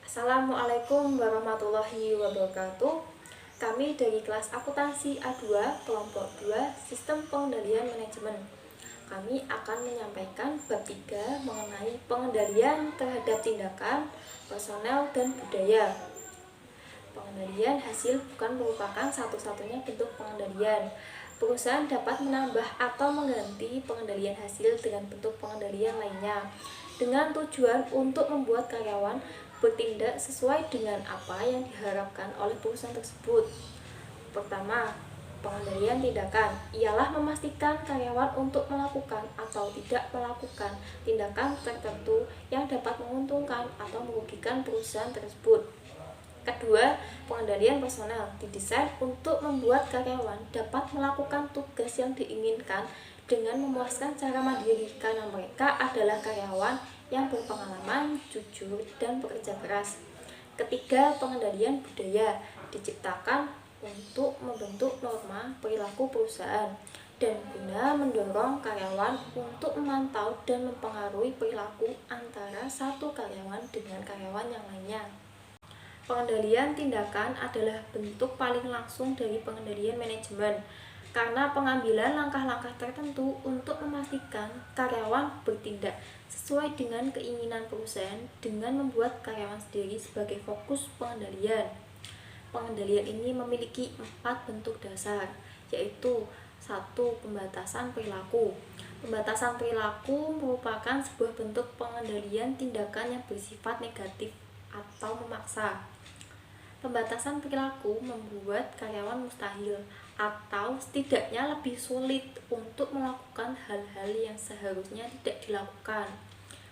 Assalamualaikum warahmatullahi wabarakatuh. Kami dari kelas akuntansi A2 kelompok 2 Sistem Pengendalian Manajemen. Kami akan menyampaikan bab 3 mengenai pengendalian terhadap tindakan, personel, dan budaya. Pengendalian hasil bukan merupakan satu-satunya bentuk pengendalian. Perusahaan dapat menambah atau mengganti pengendalian hasil dengan bentuk pengendalian lainnya dengan tujuan untuk membuat karyawan bertindak sesuai dengan apa yang diharapkan oleh perusahaan tersebut. Pertama, pengendalian tindakan ialah memastikan karyawan untuk melakukan atau tidak melakukan tindakan tertentu yang dapat menguntungkan atau merugikan perusahaan tersebut. Kedua, pengendalian personel didesain untuk membuat karyawan dapat melakukan tugas yang diinginkan dengan memuaskan secara mandiri karena mereka adalah karyawan yang berpengalaman, jujur, dan bekerja keras. Ketiga, pengendalian budaya diciptakan untuk membentuk norma perilaku perusahaan dan guna mendorong karyawan untuk memantau dan mempengaruhi perilaku antara satu karyawan dengan karyawan yang lainnya. Pengendalian tindakan adalah bentuk paling langsung dari pengendalian manajemen karena pengambilan langkah-langkah tertentu untuk memastikan karyawan bertindak sesuai dengan keinginan perusahaan dengan membuat karyawan sendiri sebagai fokus pengendalian. Pengendalian ini memiliki 4 bentuk dasar, yaitu 1. Pembatasan perilaku. Pembatasan perilaku merupakan sebuah bentuk pengendalian tindakan yang bersifat negatif atau memaksa. Pembatasan perilaku membuat karyawan mustahil atau setidaknya lebih sulit untuk melakukan hal-hal yang seharusnya tidak dilakukan.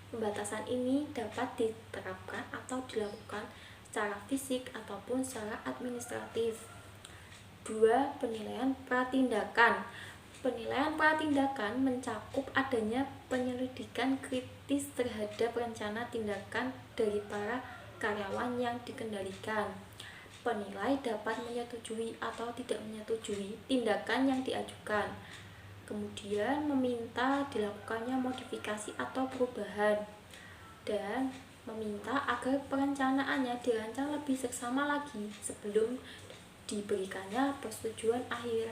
Pembatasan ini dapat diterapkan atau dilakukan secara fisik ataupun secara administratif. 2. Penilaian pratindakan. Penilaian pratindakan mencakup adanya penyelidikan kritis terhadap rencana tindakan dari para karyawan yang dikendalikan. Penilai dapat menyetujui atau tidak menyetujui tindakan yang diajukan, kemudian meminta dilakukannya modifikasi atau perubahan, dan meminta agar perencanaannya dirancang lebih seksama lagi sebelum diberikannya persetujuan akhir.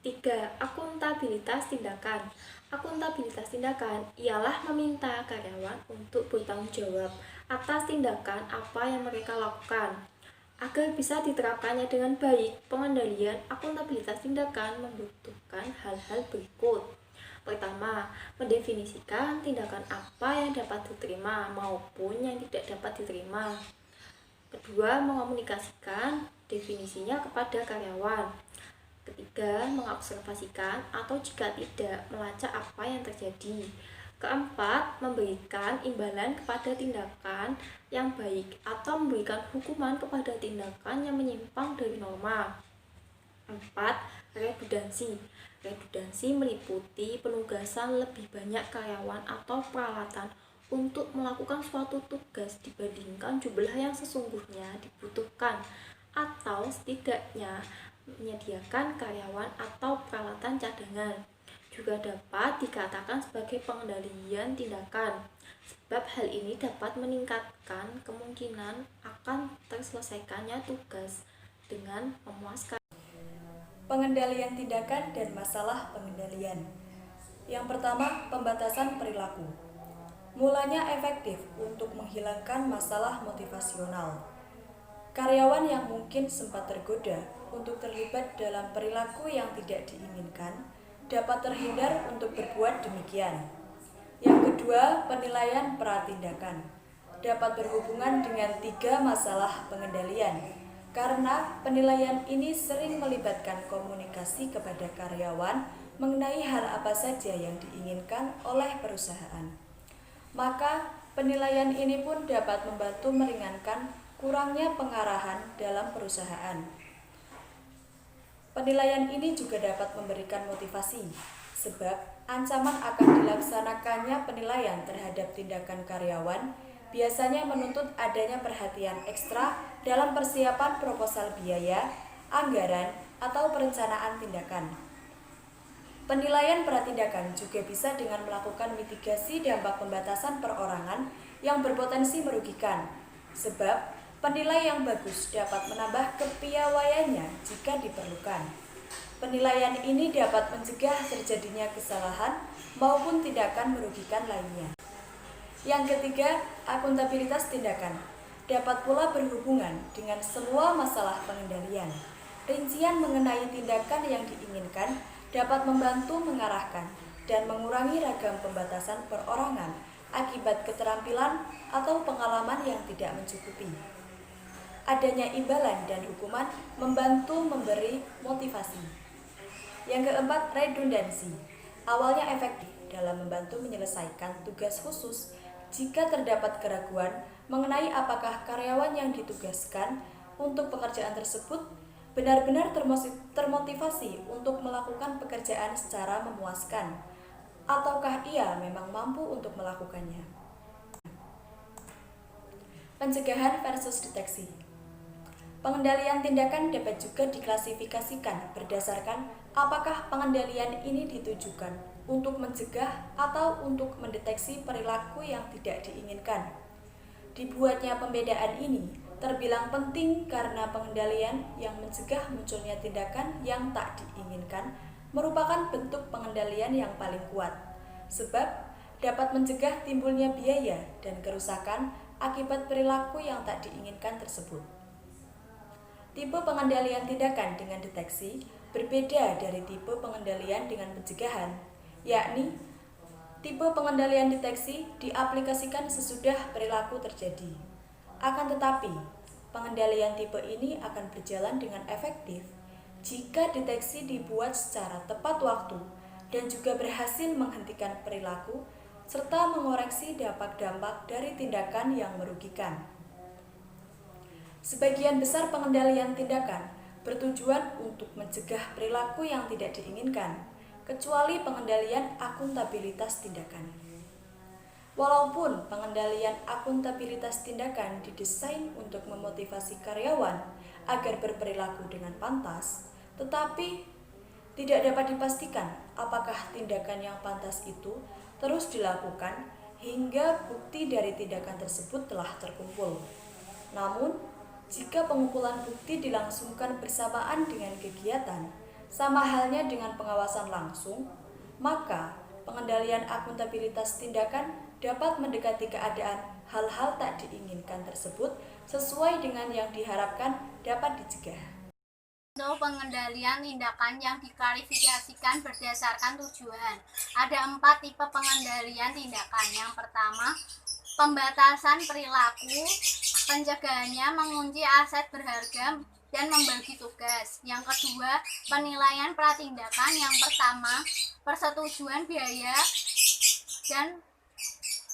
3. Akuntabilitas tindakan. Akuntabilitas tindakan ialah meminta karyawan untuk bertanggung jawab atas tindakan apa yang mereka lakukan. Agar bisa diterapkannya dengan baik, pengendalian akuntabilitas tindakan membutuhkan hal-hal berikut. Pertama, mendefinisikan tindakan apa yang dapat diterima maupun yang tidak dapat diterima. Kedua, mengomunikasikan definisinya kepada karyawan. Ketiga, mengobservasikan atau jika tidak, melacak apa yang terjadi. Keempat, memberikan imbalan kepada tindakan yang baik atau memberikan hukuman kepada tindakan yang menyimpang dari norma. 4. Redundansi. Redundansi meliputi penugasan lebih banyak karyawan atau peralatan untuk melakukan suatu tugas dibandingkan jumlah yang sesungguhnya dibutuhkan, atau setidaknya menyediakan karyawan atau peralatan cadangan. Juga dapat dikatakan sebagai pengendalian tindakan, sebab hal ini dapat meningkatkan kemungkinan akan terselesaikannya tugas dengan memuaskan. Pengendalian tindakan dan masalah pengendalian. Yang pertama, pembatasan perilaku. Mulanya efektif untuk menghilangkan masalah motivasional. Karyawan yang mungkin sempat tergoda untuk terlibat dalam perilaku yang tidak diinginkan dapat terhindar untuk berbuat demikian. Yang kedua, penilaian pratindakan dapat berhubungan dengan 3 masalah pengendalian, karena penilaian ini sering melibatkan komunikasi kepada karyawan mengenai hal apa saja yang diinginkan oleh perusahaan. Maka penilaian ini pun dapat membantu meringankan kurangnya pengarahan dalam perusahaan. Penilaian ini juga dapat memberikan motivasi, sebab ancaman akan dilaksanakannya penilaian terhadap tindakan karyawan biasanya menuntut adanya perhatian ekstra dalam persiapan proposal biaya, anggaran, atau perencanaan tindakan. Penilaian pratindakan juga bisa dengan melakukan mitigasi dampak pembatasan perorangan yang berpotensi merugikan, sebab penilai yang bagus dapat menambah kepiawaiannya jika diperlukan. Penilaian ini dapat mencegah terjadinya kesalahan maupun tindakan merugikan lainnya. Yang ketiga, akuntabilitas tindakan dapat pula berhubungan dengan semua masalah pengendalian. Rincian mengenai tindakan yang diinginkan dapat membantu mengarahkan dan mengurangi ragam pembatasan perorangan akibat keterampilan atau pengalaman yang tidak mencukupi. Adanya imbalan dan hukuman membantu memberi motivasi. Yang keempat, redundansi. Awalnya efektif dalam membantu menyelesaikan tugas khusus jika terdapat keraguan mengenai apakah karyawan yang ditugaskan untuk pekerjaan tersebut benar-benar termotivasi untuk melakukan pekerjaan secara memuaskan, ataukah ia memang mampu untuk melakukannya. Pencegahan versus deteksi. Pengendalian tindakan dapat juga diklasifikasikan berdasarkan apakah pengendalian ini ditujukan untuk mencegah atau untuk mendeteksi perilaku yang tidak diinginkan. Dibuatnya pembedaan ini terbilang penting karena pengendalian yang mencegah munculnya tindakan yang tak diinginkan merupakan bentuk pengendalian yang paling kuat, sebab dapat mencegah timbulnya biaya dan kerusakan akibat perilaku yang tak diinginkan tersebut. Tipe pengendalian tindakan dengan deteksi berbeda dari tipe pengendalian dengan pencegahan, yakni tipe pengendalian deteksi diaplikasikan sesudah perilaku terjadi. Akan tetapi, pengendalian tipe ini akan berjalan dengan efektif jika deteksi dibuat secara tepat waktu dan juga berhasil menghentikan perilaku serta mengoreksi dampak-dampak dari tindakan yang merugikan. Sebagian besar pengendalian tindakan bertujuan untuk mencegah perilaku yang tidak diinginkan, kecuali pengendalian akuntabilitas tindakan. Walaupun pengendalian akuntabilitas tindakan didesain untuk memotivasi karyawan agar berperilaku dengan pantas, tetapi tidak dapat dipastikan apakah tindakan yang pantas itu terus dilakukan hingga bukti dari tindakan tersebut telah terkumpul. Namun, jika pengumpulan bukti dilangsungkan bersamaan dengan kegiatan, sama halnya dengan pengawasan langsung, maka pengendalian akuntabilitas tindakan dapat mendekati keadaan hal-hal tak diinginkan tersebut sesuai dengan yang diharapkan dapat dicegah. Untuk pengendalian tindakan yang diklasifikasikan berdasarkan tujuan. Ada 4 tipe pengendalian tindakan. Yang pertama, pembatasan perilaku. Pencegahannya mengunci aset berharga dan membagi tugas. Yang kedua, penilaian pratindakan. Yang pertama, persetujuan biaya dan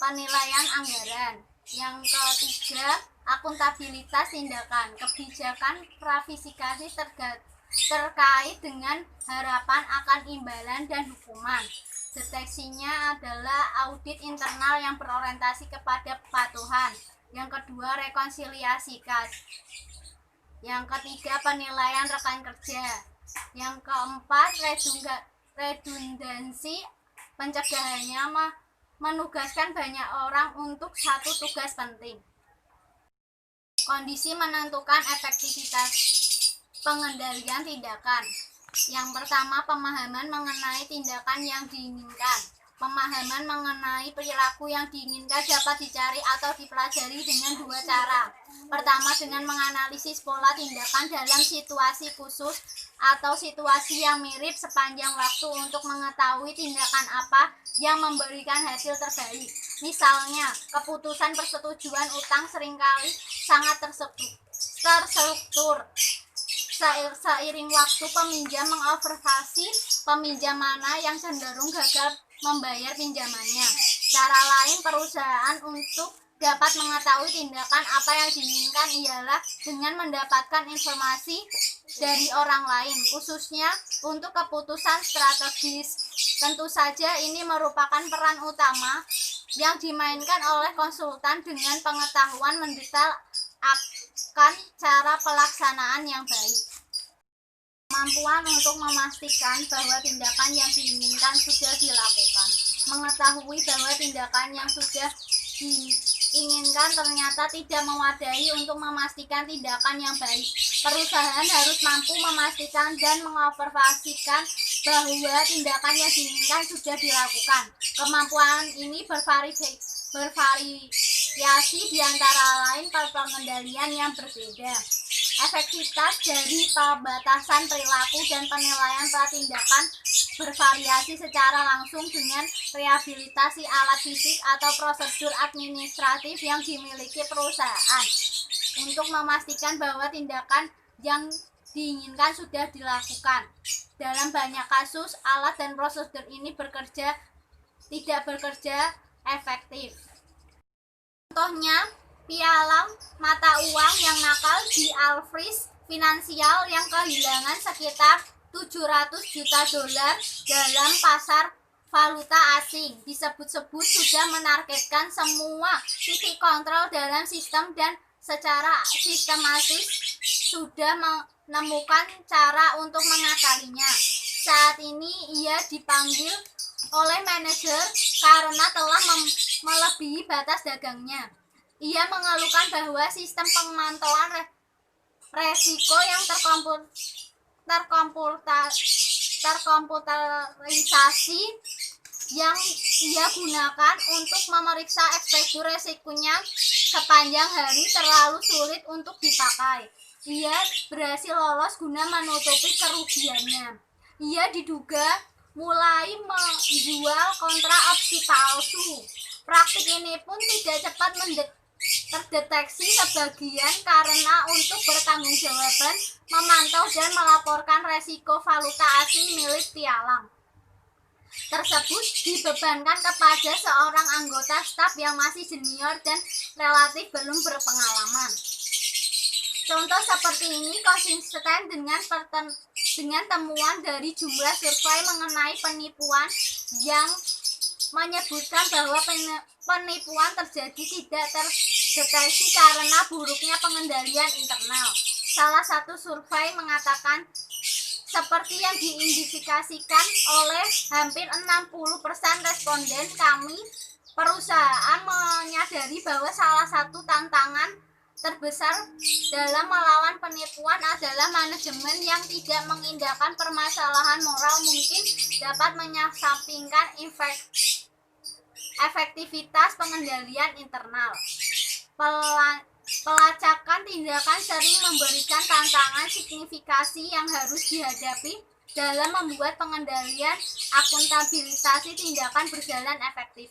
penilaian anggaran. Yang ketiga, akuntabilitas tindakan. Kebijakan prafisikasi terkait dengan harapan akan imbalan dan hukuman. Deteksinya adalah audit internal yang berorientasi kepada kepatuhan. Yang kedua, rekonsiliasi kas. Yang ketiga, penilaian rekan kerja. Yang keempat, redundansi. Pencegahannya menugaskan banyak orang untuk satu tugas penting. Kondisi menentukan efektivitas pengendalian tindakan. Yang pertama, pemahaman mengenai tindakan yang diinginkan. Pemahaman mengenai perilaku yang diinginkan dapat dicari atau dipelajari dengan 2 cara. Pertama, dengan menganalisis pola tindakan dalam situasi khusus atau situasi yang mirip sepanjang waktu untuk mengetahui tindakan apa yang memberikan hasil terbaik. Misalnya, keputusan persetujuan utang seringkali sangat terstruktur. Seiring waktu, peminjam mengobservasi peminjam mana yang cenderung gagal membayar pinjamannya. Cara lain perusahaan untuk dapat mengetahui tindakan apa yang diinginkan ialah dengan mendapatkan informasi dari orang lain, khususnya untuk keputusan strategis. Tentu saja ini merupakan peran utama yang dimainkan oleh konsultan dengan pengetahuan mendetail akan cara pelaksanaan yang baik. Kemampuan untuk memastikan bahwa tindakan yang diinginkan sudah dilakukan. Mengetahui bahwa tindakan yang sudah inginkan ternyata tidak memadai untuk memastikan tindakan yang baik. Perusahaan harus mampu memastikan dan mengobservasikan bahwa tindakan yang diinginkan sudah dilakukan. Kemampuan ini bervariasi di antara lain pengendalian yang berbeda. Efektivitas dari pembatasan perilaku dan penilaian tindakan bervariasi secara langsung dengan rehabilitasi alat fisik atau prosedur administratif yang dimiliki perusahaan untuk memastikan bahwa tindakan yang diinginkan sudah dilakukan. Dalam banyak kasus, alat dan prosedur ini tidak bekerja efektif. Contohnya, pialang mata uang yang nakal di Alfris Finansial yang kehilangan sekitar 700 juta dolar dalam pasar valuta asing. Disebut-sebut sudah menargetkan semua titik kontrol dalam sistem dan secara sistematis sudah menemukan cara untuk mengakalinya. Saat ini ia dipanggil oleh manajer karena telah melebihi batas dagangnya. Ia mengeluhkan bahwa sistem pemantauan resiko yang terkomputerisasi yang ia gunakan untuk memeriksa ekspresi resikonya sepanjang hari terlalu sulit untuk dipakai. Ia berhasil lolos guna menutupi kerugiannya. Ia diduga mulai menjual kontra opsi palsu. Praktik ini pun tidak cepat terdeteksi sebagian karena untuk bertanggungjawaban memantau dan melaporkan resiko valuta asing milik pialang tersebut dibebankan kepada seorang anggota staf yang masih junior dan relatif belum berpengalaman. Contoh seperti ini konsisten dengan temuan dari jumlah survei mengenai penipuan yang menyebutkan bahwa penipuan terjadi tidak terdeteksi karena buruknya pengendalian internal. Salah satu survei mengatakan seperti yang diindikasikan oleh hampir 60% responden, perusahaan menyadari bahwa salah satu tantangan terbesar dalam melawan penipuan adalah manajemen yang tidak mengindahkan permasalahan moral mungkin dapat menyampingkan efektivitas pengendalian internal. Pelacakan tindakan sering memberikan tantangan signifikasi yang harus dihadapi dalam membuat pengendalian akuntabilitas tindakan berjalan efektif.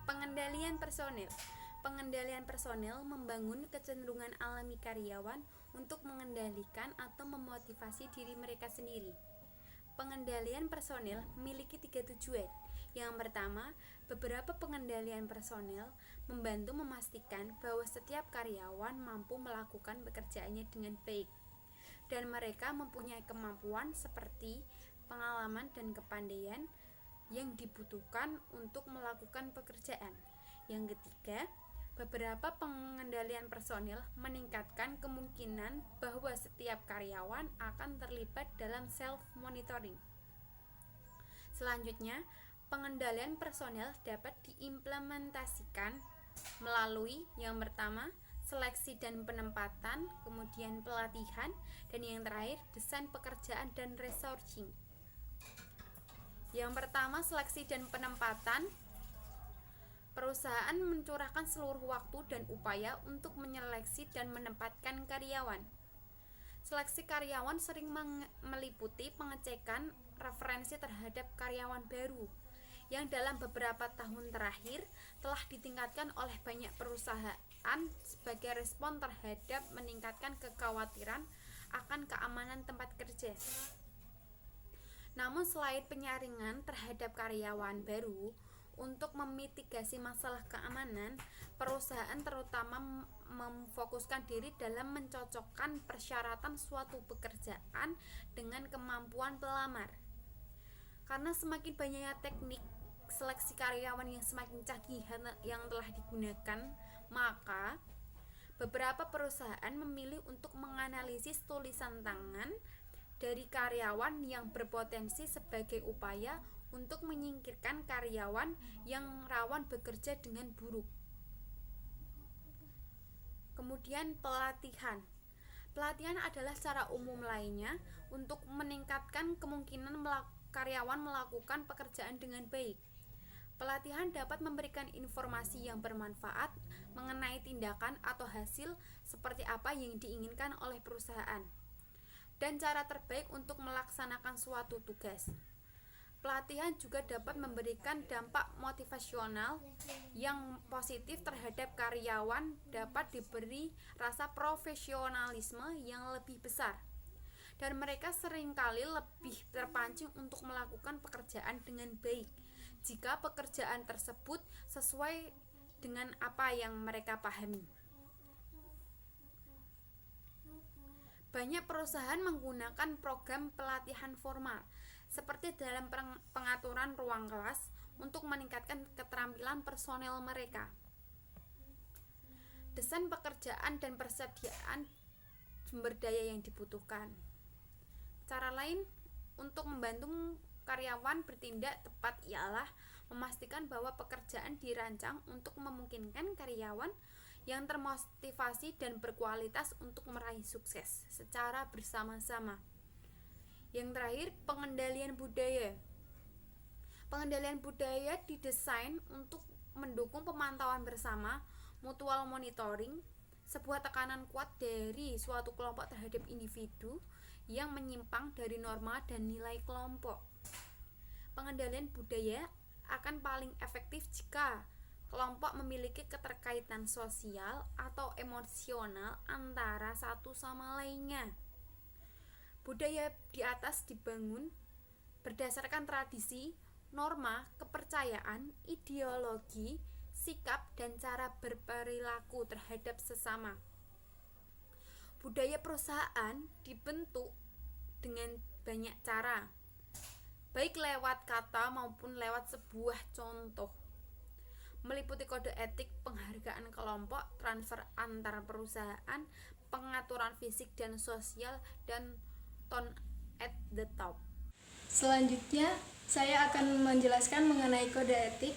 Pengendalian personil. Pengendalian personil membangun kecenderungan alami karyawan untuk mengendalikan atau memotivasi diri mereka sendiri. Pengendalian personil memiliki 3 tujuan. Yang pertama, beberapa pengendalian personil membantu memastikan bahwa setiap karyawan mampu melakukan pekerjaannya dengan baik dan mereka mempunyai kemampuan seperti pengalaman dan kepandaian yang dibutuhkan untuk melakukan pekerjaan. Yang ketiga, beberapa pengendalian personil meningkatkan kemungkinan bahwa setiap karyawan akan terlibat dalam self-monitoring. Selanjutnya, pengendalian personil dapat diimplementasikan melalui yang pertama, seleksi dan penempatan, kemudian pelatihan, dan yang terakhir, desain pekerjaan dan resourcing. Yang pertama, seleksi dan penempatan. Perusahaan mencurahkan seluruh waktu dan upaya untuk menyeleksi dan menempatkan karyawan. Seleksi karyawan sering meliputi pengecekan referensi terhadap karyawan baru yang dalam beberapa tahun terakhir telah ditingkatkan oleh banyak perusahaan sebagai respon terhadap meningkatkan kekhawatiran akan keamanan tempat kerja. Namun selain penyaringan terhadap karyawan baru, untuk memitigasi masalah keamanan, perusahaan terutama memfokuskan diri dalam mencocokkan persyaratan suatu pekerjaan dengan kemampuan pelamar. Karena semakin banyaknya teknik seleksi karyawan yang semakin canggih yang telah digunakan, maka beberapa perusahaan memilih untuk menganalisis tulisan tangan dari karyawan yang berpotensi sebagai upaya untuk menyingkirkan karyawan yang rawan bekerja dengan buruk. Kemudian pelatihan. Pelatihan adalah cara umum lainnya untuk meningkatkan kemungkinan karyawan melakukan pekerjaan dengan baik. Pelatihan dapat memberikan informasi yang bermanfaat mengenai tindakan atau hasil seperti apa yang diinginkan oleh perusahaan dan cara terbaik untuk melaksanakan suatu tugas. Pelatihan juga dapat memberikan dampak motivasional yang positif terhadap karyawan, dapat diberi rasa profesionalisme yang lebih besar, dan mereka seringkali lebih terpancing untuk melakukan pekerjaan dengan baik jika pekerjaan tersebut sesuai dengan apa yang mereka pahami. Banyak perusahaan menggunakan program pelatihan formal seperti dalam pengaturan ruang kelas untuk meningkatkan keterampilan personel mereka. Desain pekerjaan dan persediaan sumber daya yang dibutuhkan. Cara lain untuk membantu karyawan bertindak tepat ialah memastikan bahwa pekerjaan dirancang untuk memungkinkan karyawan yang termotivasi dan berkualitas untuk meraih sukses secara bersama-sama. Yang terakhir, pengendalian budaya. Pengendalian budaya didesain untuk mendukung pemantauan bersama, mutual monitoring, sebuah tekanan kuat dari suatu kelompok terhadap individu yang menyimpang dari norma dan nilai kelompok. Pengendalian budaya akan paling efektif jika kelompok memiliki keterkaitan sosial atau emosional antara satu sama lainnya. Budaya di atas dibangun berdasarkan tradisi, norma, kepercayaan, ideologi, sikap, dan cara berperilaku terhadap sesama. Budaya perusahaan dibentuk dengan banyak cara, baik lewat kata maupun lewat sebuah contoh. Meliputi kode etik, penghargaan kelompok, transfer antar perusahaan, pengaturan fisik dan sosial, dan tone at the top. Selanjutnya, saya akan menjelaskan mengenai kode etik.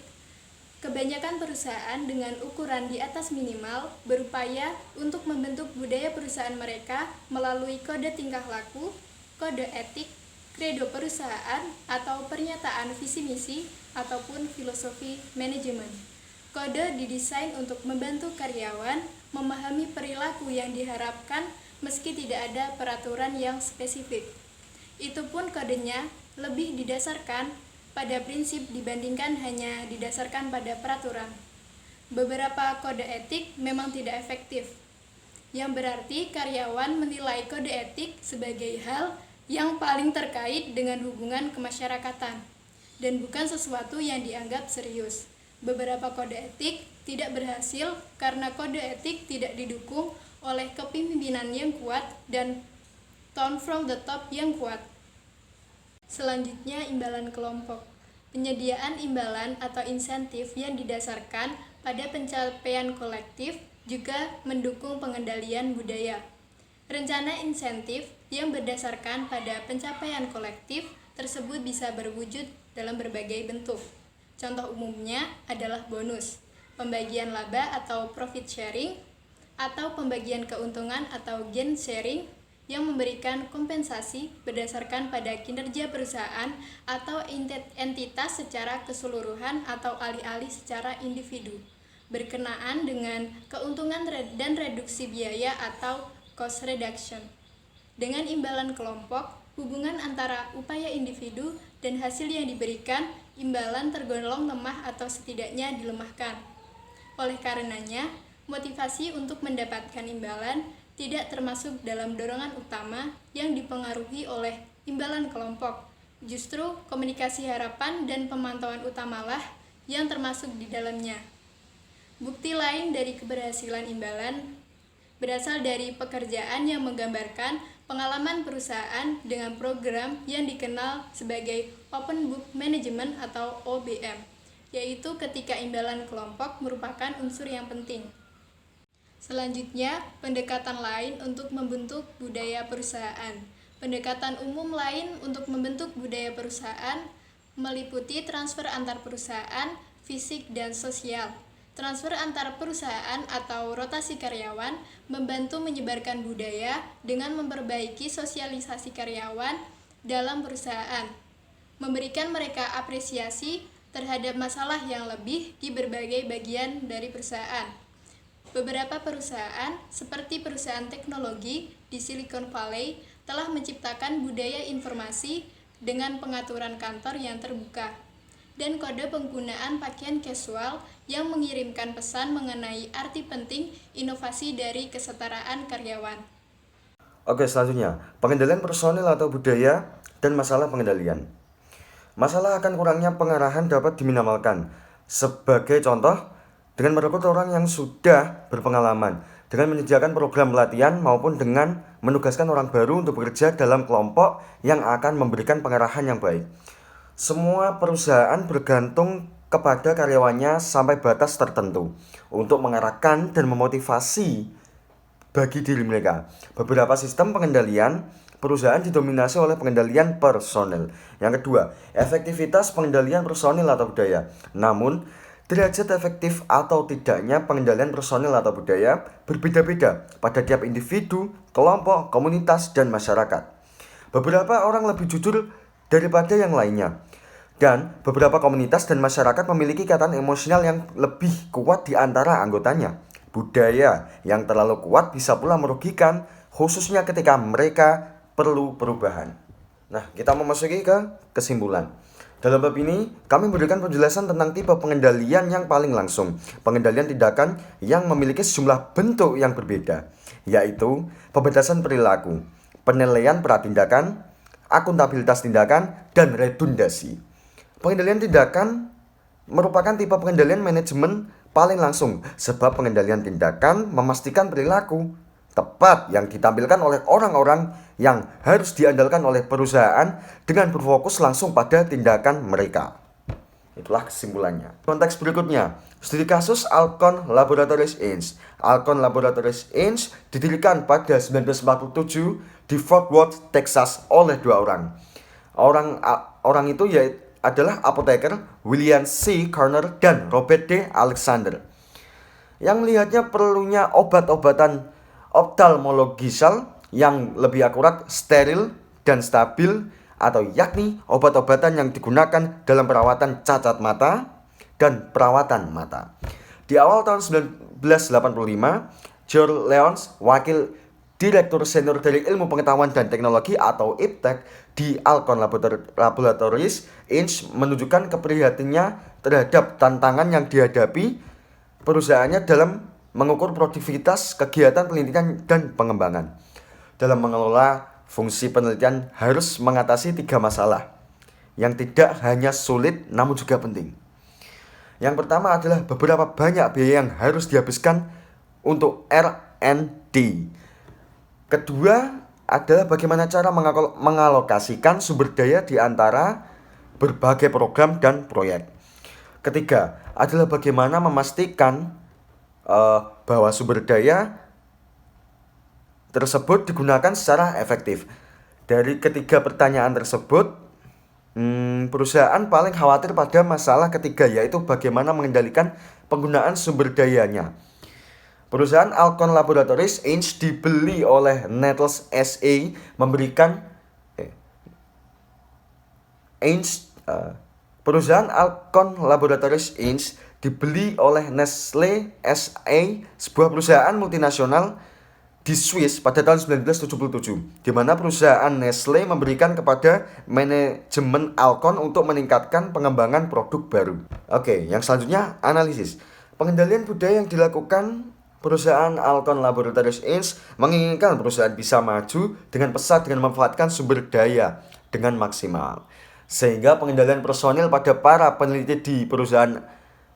Kebanyakan perusahaan dengan ukuran di atas minimal berupaya untuk membentuk budaya perusahaan mereka melalui kode tingkah laku, kode etik, kredo perusahaan, atau pernyataan visi misi ataupun filosofi manajemen. Kode didesain untuk membantu karyawan memahami perilaku yang diharapkan meski tidak ada peraturan yang spesifik. Itu pun kodenya lebih didasarkan pada prinsip dibandingkan hanya didasarkan pada peraturan. Beberapa kode etik memang tidak efektif, yang berarti karyawan menilai kode etik sebagai hal yang paling terkait dengan hubungan kemasyarakatan dan bukan sesuatu yang dianggap serius. Beberapa kode etik tidak berhasil karena kode etik tidak didukung oleh kepemimpinan yang kuat dan tone from the top yang kuat. Selanjutnya, imbalan kelompok. Penyediaan imbalan atau insentif yang didasarkan pada pencapaian kolektif juga mendukung pengendalian budaya. Rencana insentif yang berdasarkan pada pencapaian kolektif tersebut bisa berwujud dalam berbagai bentuk. Contoh umumnya adalah bonus, pembagian laba atau profit sharing, atau pembagian keuntungan atau gain sharing yang memberikan kompensasi berdasarkan pada kinerja perusahaan atau entitas secara keseluruhan atau alih-alih secara individu, berkenaan dengan keuntungan dan reduksi biaya atau cost reduction. Dengan imbalan kelompok, hubungan antara upaya individu dan hasil yang diberikan, imbalan tergolong lemah atau setidaknya dilemahkan. Oleh karenanya, motivasi untuk mendapatkan imbalan tidak termasuk dalam dorongan utama yang dipengaruhi oleh imbalan kelompok. Justru komunikasi harapan dan pemantauan utamalah yang termasuk di dalamnya. Bukti lain dari keberhasilan imbalan berasal dari pekerjaan yang menggambarkan pengalaman perusahaan dengan program yang dikenal sebagai Open Book Management atau OBM, yaitu ketika imbalan kelompok merupakan unsur yang penting. Selanjutnya, pendekatan lain untuk membentuk budaya perusahaan. Pendekatan umum lain untuk membentuk budaya perusahaan meliputi transfer antar perusahaan, fisik dan sosial. Transfer antar perusahaan atau rotasi karyawan membantu menyebarkan budaya dengan memperbaiki sosialisasi karyawan dalam perusahaan, memberikan mereka apresiasi terhadap masalah yang lebih di berbagai bagian dari perusahaan. Beberapa perusahaan, seperti perusahaan teknologi di Silicon Valley, telah menciptakan budaya informasi dengan pengaturan kantor yang terbuka dan kode penggunaan pakaian casual yang mengirimkan pesan mengenai arti penting inovasi dari kesetaraan karyawan. Oke, selanjutnya, pengendalian personil atau budaya dan masalah pengendalian. Masalah akan kurangnya pengarahan dapat diminimalkan. Sebagai contoh, dengan merekrut orang yang sudah berpengalaman, dengan menyediakan program pelatihan maupun dengan menugaskan orang baru untuk bekerja dalam kelompok yang akan memberikan pengarahan yang baik. Semua perusahaan bergantung kepada karyawannya sampai batas tertentu untuk mengarahkan dan memotivasi bagi diri mereka. Beberapa sistem pengendalian perusahaan didominasi oleh pengendalian personel. Yang kedua, efektivitas pengendalian personel atau budaya. Namun, derajat efektif atau tidaknya pengendalian personel atau budaya berbeda-beda pada tiap individu, kelompok, komunitas, dan masyarakat. Beberapa orang lebih jujur daripada yang lainnya. Dan beberapa komunitas dan masyarakat memiliki ikatan emosional yang lebih kuat di antara anggotanya. Budaya yang terlalu kuat bisa pula merugikan, khususnya ketika mereka perlu perubahan. Nah, kita memasuki ke kesimpulan. Dalam bab ini, kami memberikan penjelasan tentang tipe pengendalian yang paling langsung, pengendalian tindakan yang memiliki sejumlah bentuk yang berbeda, yaitu pembatasan perilaku, penilaian pratindakan, akuntabilitas tindakan, dan redundasi. Pengendalian tindakan merupakan tipe pengendalian manajemen paling langsung, sebab pengendalian tindakan memastikan perilaku tepat yang ditampilkan oleh orang-orang yang harus diandalkan oleh perusahaan dengan berfokus langsung pada tindakan mereka. Itulah kesimpulannya. Konteks berikutnya, studi kasus Alcon Laboratories Inc. Alcon Laboratories Inc. didirikan pada 1947 di Fort Worth, Texas oleh dua orang. Orang itu adalah apoteker William C. Corner dan Robert D. Alexander, yang melihatnya perlunya obat-obatan ophthalmologisal yang lebih akurat, steril, dan stabil, atau yakni obat-obatan yang digunakan dalam perawatan cacat mata dan perawatan mata. Di awal tahun 1985, George Leons, wakil Direktur Senior dari Ilmu Pengetahuan dan Teknologi atau IPTEK di Alcon Laboratories Inc. menunjukkan keprihatinannya terhadap tantangan yang dihadapi perusahaannya dalam mengukur produktivitas kegiatan penelitian dan pengembangan. Dalam mengelola fungsi penelitian harus mengatasi 3 masalah yang tidak hanya sulit namun juga penting. Yang pertama adalah beberapa banyak biaya yang harus dihabiskan untuk R&D. Kedua adalah bagaimana cara mengalokasikan sumber daya di antara berbagai program dan proyek. Ketiga adalah bagaimana memastikan bahwa sumber daya tersebut digunakan secara efektif. Dari ketiga pertanyaan tersebut, perusahaan paling khawatir pada masalah ketiga, yaitu bagaimana mengendalikan penggunaan sumber dayanya. Perusahaan Alcon Laboratories Inc. dibeli oleh Nettles SA Perusahaan Alcon Laboratories Inc. dibeli oleh Nestlé SA, sebuah perusahaan multinasional di Swiss pada tahun 1977, di mana perusahaan Nestlé memberikan kepada manajemen Alcon untuk meningkatkan pengembangan produk baru. Oke, yang selanjutnya analisis. Pengendalian budaya yang dilakukan perusahaan Alcon Laboratories Inc. menginginkan perusahaan bisa maju dengan pesat dengan memanfaatkan sumber daya dengan maksimal. Sehingga pengendalian personil pada para peneliti di perusahaan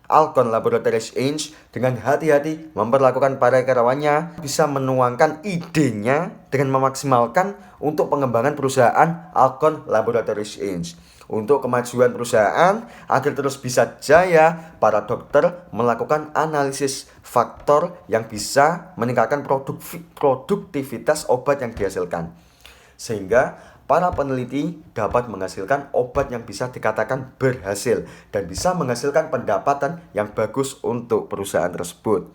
Alcon Laboratories Inc. dengan hati-hati memperlakukan para karyawannya bisa menuangkan idenya dengan memaksimalkan untuk pengembangan perusahaan Alcon Laboratories Inc. Untuk kemajuan perusahaan agar terus bisa jaya, para dokter melakukan analisis faktor yang bisa meningkatkan produktivitas obat yang dihasilkan. Sehingga para peneliti dapat menghasilkan obat yang bisa dikatakan berhasil dan bisa menghasilkan pendapatan yang bagus untuk perusahaan tersebut.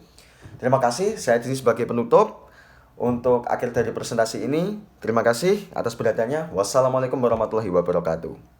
Terima kasih, saya di sini sebagai penutup. Untuk akhir dari presentasi ini, terima kasih atas perhatiannya. Wassalamualaikum warahmatullahi wabarakatuh.